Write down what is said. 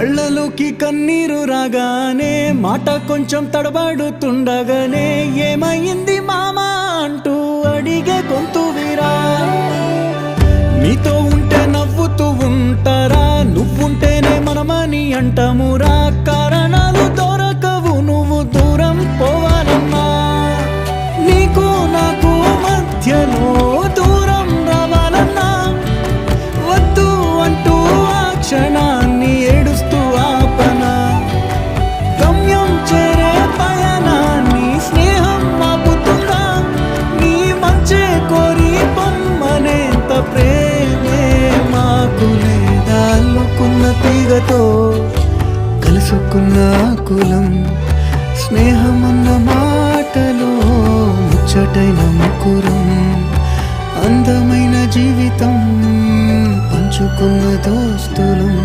కళ్ళలోకి కన్నీరు రాగానే మాట కొంచెం తడబడుతుండగానే ఏమైంది మామా అంటూ అడిగే గొంతు వీరా. నీతో ఉంటే నవ్వుతూ ఉంటారా, నువ్వుంటేనే మనమని అంటామురా. కారణాలు దొరకవు నువ్వు దూరం పోవాలన్నా, నీకు నాకు మధ్యలో దూరం రావాలన్నా. వద్దు అంటూ ఆ క్షణాన్ని ఏడుస్తూ ఆపనా. గమ్యం చేరే పయనాన్ని స్నేహం ఆపుతుందా. నీ మంచే కోరి పొమ్మనేంత ప్రేమే మాకు లేదా. అల్లుకున్న తీగతో కలుసుకున్న కులం, స్నేహమన్న మాటలో ముచ్చటైన ముకురం. అందమైన జీవితం పంచుకున్న దోస్తులం.